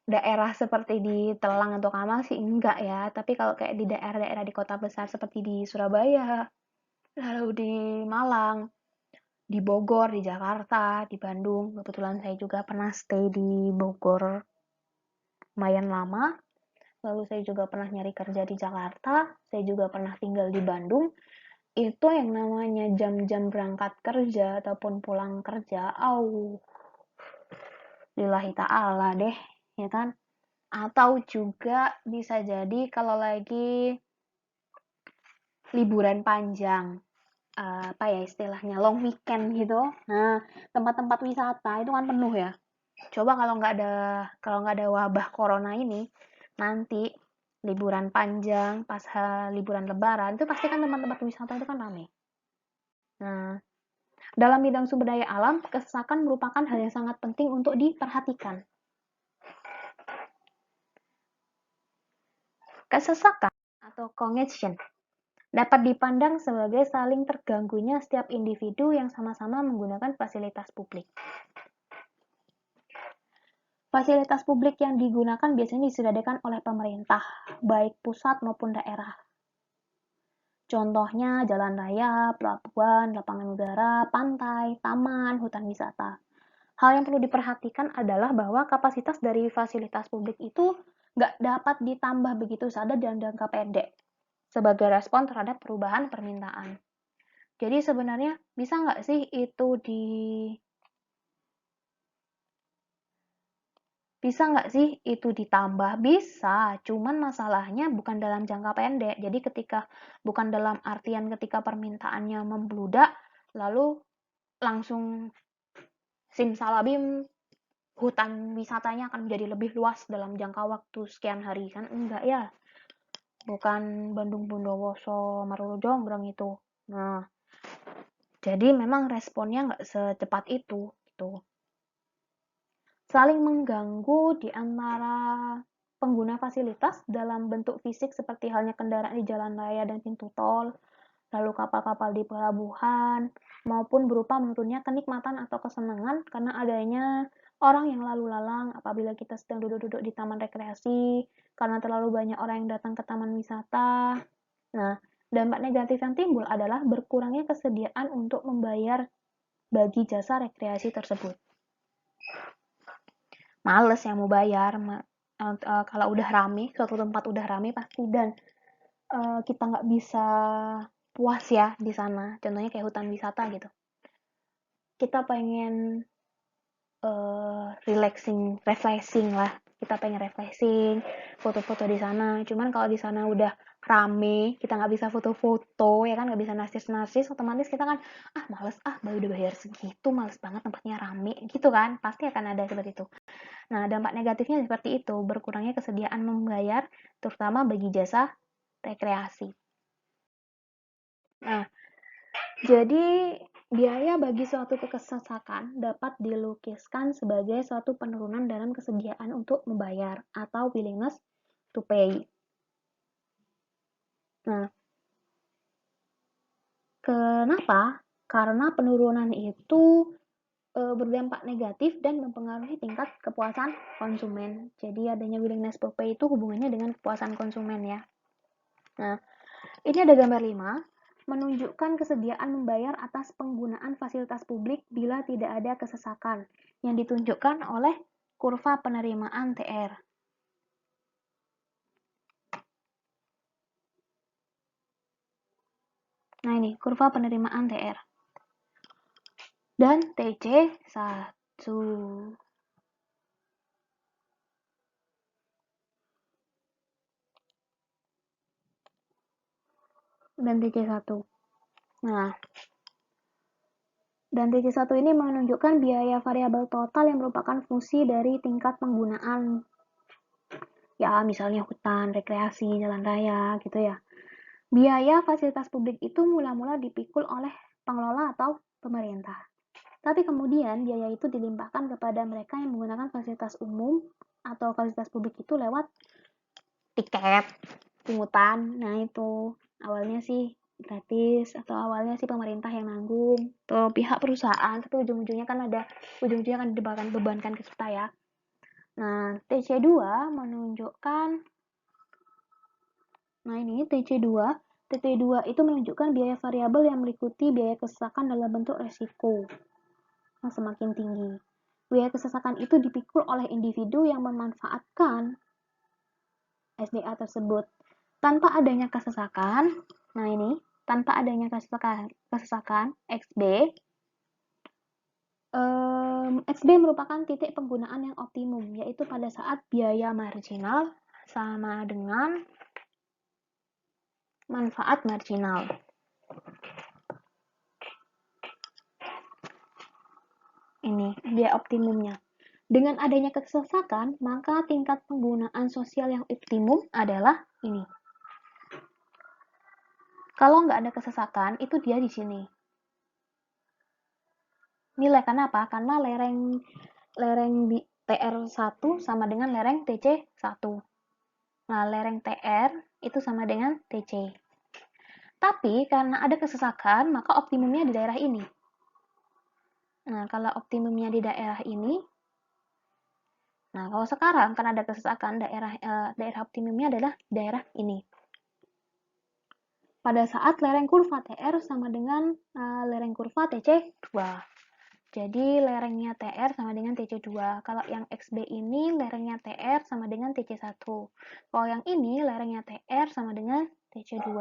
daerah seperti di Telang atau Kamal sih enggak ya, tapi kalau kayak di daerah-daerah di kota besar seperti di Surabaya, lalu di Malang, di Bogor, di Jakarta, di Bandung, kebetulan saya juga pernah stay di Bogor lumayan lama, lalu saya juga pernah nyari kerja di Jakarta, saya juga pernah tinggal di Bandung. Itu yang namanya jam-jam berangkat kerja ataupun pulang kerja, lillahi ta'ala deh, ya kan? Atau juga bisa jadi kalau lagi liburan panjang, apa ya istilahnya, long weekend gitu. Nah, tempat-tempat wisata itu kan penuh ya. Coba kalau nggak ada wabah corona ini, nanti liburan panjang pas liburan lebaran itu pasti kan tempat-tempat wisata itu kan ramai. Nah, dalam bidang sumber daya alam, kesesakan merupakan hal yang sangat penting untuk diperhatikan. Kesesakan atau congestion dapat dipandang sebagai saling terganggunya setiap individu yang sama-sama menggunakan fasilitas publik. Fasilitas publik yang digunakan biasanya disediakan oleh pemerintah, baik pusat maupun daerah. Contohnya jalan raya, pelabuhan, lapangan udara, pantai, taman, hutan wisata. Hal yang perlu diperhatikan adalah bahwa kapasitas dari fasilitas publik itu nggak dapat ditambah begitu saja dalam jangka pendek sebagai respon terhadap perubahan permintaan. Jadi sebenarnya bisa nggak sih itu bisa nggak sih itu ditambah? Bisa, cuman masalahnya bukan dalam jangka pendek. Jadi bukan dalam artian ketika permintaannya membludak, lalu langsung simsalabim hutan wisatanya akan menjadi lebih luas dalam jangka waktu sekian hari. Kan enggak ya? Bukan Bandung Bondowoso Marulu Jonggrang itu. Nah, jadi memang responnya nggak secepat itu. Gitu. Saling mengganggu di antara pengguna fasilitas dalam bentuk fisik seperti halnya kendaraan di jalan raya dan pintu tol, lalu kapal-kapal di pelabuhan, maupun berupa menurunnya kenikmatan atau kesenangan karena adanya orang yang lalu lalang apabila kita sedang duduk-duduk di taman rekreasi, karena terlalu banyak orang yang datang ke taman wisata. Nah, dampak negatif yang timbul adalah berkurangnya kesediaan untuk membayar bagi jasa rekreasi tersebut. Males yang mau bayar, kalau udah rame, suatu tempat udah rame pasti, dan kita nggak bisa puas ya di sana. Contohnya kayak hutan wisata gitu. Kita pengen refreshing lah. Kita pengen refreshing, foto-foto di sana. Cuman kalau di sana udah rame, kita nggak bisa foto-foto, ya kan nggak bisa narsis-narsis, otomatis kita kan males udah bayar segitu, males banget tempatnya rame, gitu kan? Pasti akan ada seperti itu. Nah, dampak negatifnya seperti itu, berkurangnya kesediaan membayar, terutama bagi jasa rekreasi. Nah, jadi biaya bagi suatu kesesakan dapat dilukiskan sebagai suatu penurunan dalam kesediaan untuk membayar atau willingness to pay. Nah, kenapa? karena penurunan itu berdampak negatif dan mempengaruhi tingkat kepuasan konsumen. Jadi adanya willingness to pay itu hubungannya dengan kepuasan konsumen ya. Nah, ini ada gambar 5, menunjukkan kesediaan membayar atas penggunaan fasilitas publik bila tidak ada kesesakan, yang ditunjukkan oleh kurva penerimaan TR. Nah ini, kurva penerimaan TR. Dan TC1. Dan TC1. Nah, dan TC1 ini menunjukkan biaya variabel total yang merupakan fungsi dari tingkat penggunaan. Ya, misalnya hutan, rekreasi, jalan raya, gitu ya. Biaya fasilitas publik itu mula-mula dipikul oleh pengelola atau pemerintah. Tapi kemudian biaya itu dilimpahkan kepada mereka yang menggunakan fasilitas umum atau fasilitas publik itu lewat tiket, pungutan. Nah itu awalnya sih gratis atau awalnya sih pemerintah yang nanggung atau pihak perusahaan, tapi ujung-ujungnya kan dibebankan ke kita ya. Nah, TC2 menunjukkan TC2 itu menunjukkan biaya variabel yang meliputi biaya kesesakan dalam bentuk resiko yang semakin tinggi. Biaya kesesakan itu dipikul oleh individu yang memanfaatkan SDA tersebut. Tanpa adanya kesesakan, tanpa adanya kesesakan XB, XB merupakan titik penggunaan yang optimum, yaitu pada saat biaya marginal sama dengan manfaat marginal. Ini biaya optimumnya. Dengan adanya kesesakan, maka tingkat penggunaan sosial yang optimum adalah ini. Kalau nggak ada kesesakan, itu dia di sini. Nilai kenapa? Karena lereng TR1 sama dengan lereng TC1. Nah, lereng TR itu sama dengan TC. Tapi karena ada kesesakan, maka optimumnya di daerah ini. Nah, kalau optimumnya di daerah ini, nah kalau sekarang karena ada kesesakan, daerah optimumnya adalah daerah ini. Pada saat lereng kurva TR sama dengan lereng kurva TC2. Jadi lerengnya TR sama dengan TC2. Kalau yang XB ini lerengnya TR sama dengan TC1. Kalau yang ini lerengnya TR sama dengan TC2.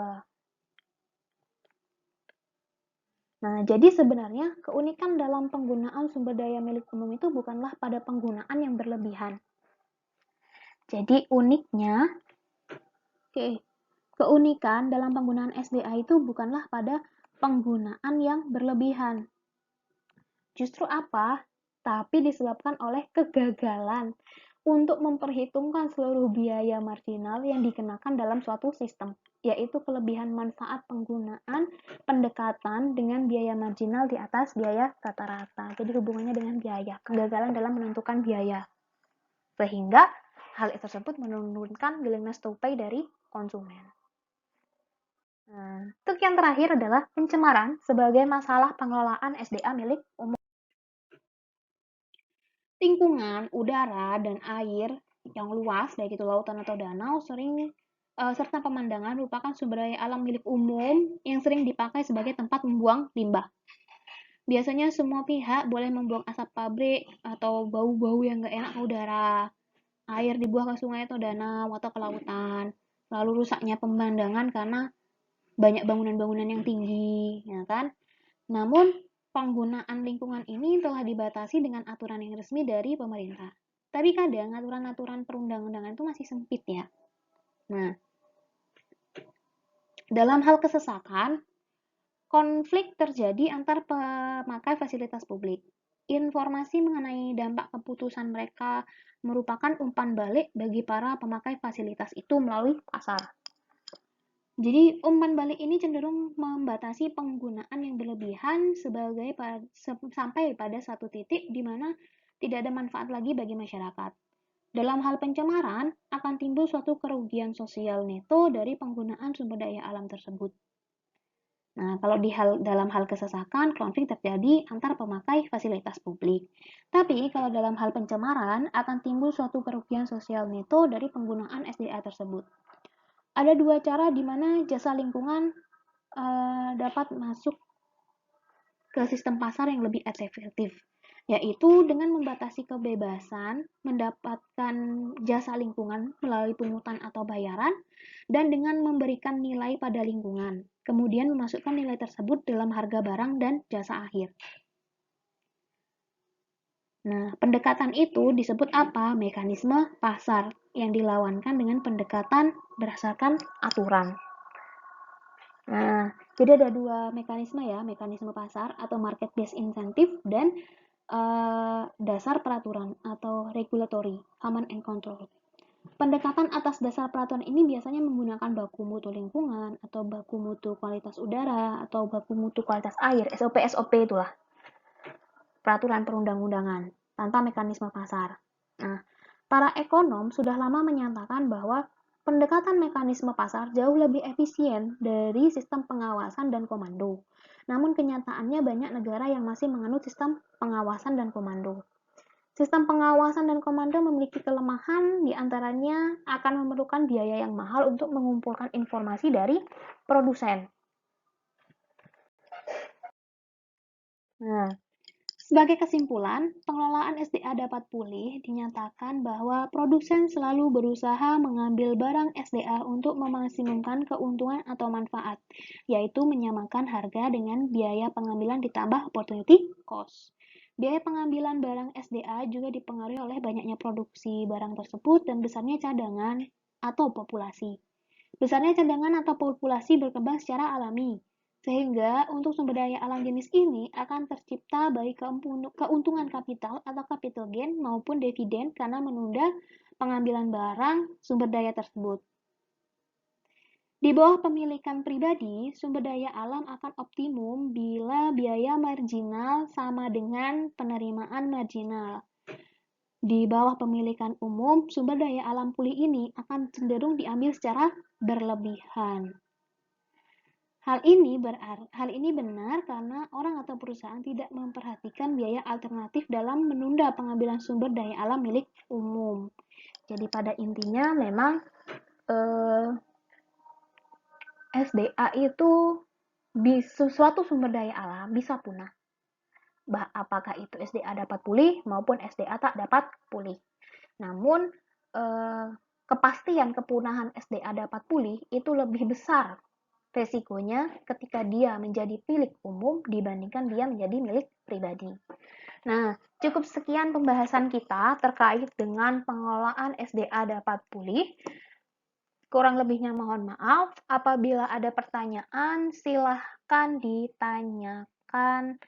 Nah, jadi sebenarnya keunikan dalam penggunaan sumber daya milik umum itu bukanlah pada penggunaan yang berlebihan. Jadi keunikan dalam penggunaan SDA itu bukanlah pada penggunaan yang berlebihan. Justru apa? Tapi disebabkan oleh kegagalan untuk memperhitungkan seluruh biaya marginal yang dikenakan dalam suatu sistem, yaitu kelebihan manfaat penggunaan pendekatan dengan biaya marginal di atas biaya rata-rata. Jadi hubungannya dengan biaya, kegagalan dalam menentukan biaya. Sehingga hal tersebut menurunkan willingness to pay dari konsumen. Nah, untuk yang terakhir adalah pencemaran sebagai masalah pengelolaan SDA milik umum. Lingkungan, udara, dan air yang luas, baik itu lautan atau danau, serta pemandangan merupakan sumber daya alam milik umum yang sering dipakai sebagai tempat membuang limbah. Biasanya semua pihak boleh membuang asap pabrik atau bau-bau yang nggak enak ke udara. Air dibuang ke sungai atau danau atau ke lautan. Lalu rusaknya pemandangan karena banyak bangunan-bangunan yang tinggi, ya kan? Namun, penggunaan lingkungan ini telah dibatasi dengan aturan yang resmi dari pemerintah. Tapi kadang aturan-aturan perundang-undangan itu masih sempit ya. Nah, dalam hal kesesakan, konflik terjadi antar pemakai fasilitas publik. Informasi mengenai dampak keputusan mereka merupakan umpan balik bagi para pemakai fasilitas itu melalui pasar. Jadi umpan balik ini cenderung membatasi penggunaan yang berlebihan sampai pada satu titik di mana tidak ada manfaat lagi bagi masyarakat. Dalam hal pencemaran, akan timbul suatu kerugian sosial neto dari penggunaan sumber daya alam tersebut. Nah, kalau dalam hal kesesakan, konflik terjadi antar pemakai fasilitas publik. Tapi kalau dalam hal pencemaran, akan timbul suatu kerugian sosial neto dari penggunaan SDA tersebut. Ada dua cara di mana jasa lingkungan dapat masuk ke sistem pasar yang lebih efektif, yaitu dengan membatasi kebebasan mendapatkan jasa lingkungan melalui pungutan atau bayaran, dan dengan memberikan nilai pada lingkungan, kemudian memasukkan nilai tersebut dalam harga barang dan jasa akhir. Nah, pendekatan itu disebut apa? Mekanisme pasar yang dilawankan dengan pendekatan berdasarkan aturan. Nah, jadi ada dua mekanisme ya, mekanisme pasar atau market based incentive dan dasar peraturan atau regulatory, command and control. Pendekatan atas dasar peraturan ini biasanya menggunakan baku mutu lingkungan atau baku mutu kualitas udara atau baku mutu kualitas air, SOP itulah. Peraturan perundang-undangan tanpa mekanisme pasar. Nah, para ekonom sudah lama menyatakan bahwa pendekatan mekanisme pasar jauh lebih efisien dari sistem pengawasan dan komando. Namun kenyataannya banyak negara yang masih menganut sistem pengawasan dan komando. Sistem pengawasan dan komando memiliki kelemahan, diantaranya akan memerlukan biaya yang mahal untuk mengumpulkan informasi dari produsen. Nah, sebagai kesimpulan, pengelolaan SDA dapat pulih dinyatakan bahwa produsen selalu berusaha mengambil barang SDA untuk memaksimumkan keuntungan atau manfaat, yaitu menyamakan harga dengan biaya pengambilan ditambah opportunity cost. Biaya pengambilan barang SDA juga dipengaruhi oleh banyaknya produksi barang tersebut dan besarnya cadangan atau populasi. Besarnya cadangan atau populasi berkembang secara alami, sehingga untuk sumber daya alam jenis ini akan tercipta baik keuntungan kapital atau capital gain maupun dividen karena menunda pengambilan barang sumber daya tersebut. Di bawah pemilikan pribadi, sumber daya alam akan optimum bila biaya marginal sama dengan penerimaan marginal. Di bawah pemilikan umum, sumber daya alam pulih ini akan cenderung diambil secara berlebihan. Hal ini benar karena orang atau perusahaan tidak memperhatikan biaya alternatif dalam menunda pengambilan sumber daya alam milik umum. Jadi pada intinya memang SDA itu suatu sumber daya alam bisa punah. Apakah itu SDA dapat pulih maupun SDA tak dapat pulih. Namun kepastian kepunahan SDA dapat pulih itu lebih besar resikonya ketika dia menjadi milik umum dibandingkan dia menjadi milik pribadi. Nah, cukup sekian pembahasan kita terkait dengan pengelolaan SDA dapat pulih. Kurang lebihnya mohon maaf. Apabila ada pertanyaan, silahkan ditanyakan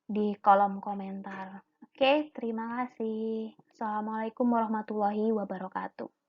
di kolom komentar. Oke, terima kasih. Assalamualaikum warahmatullahi wabarakatuh.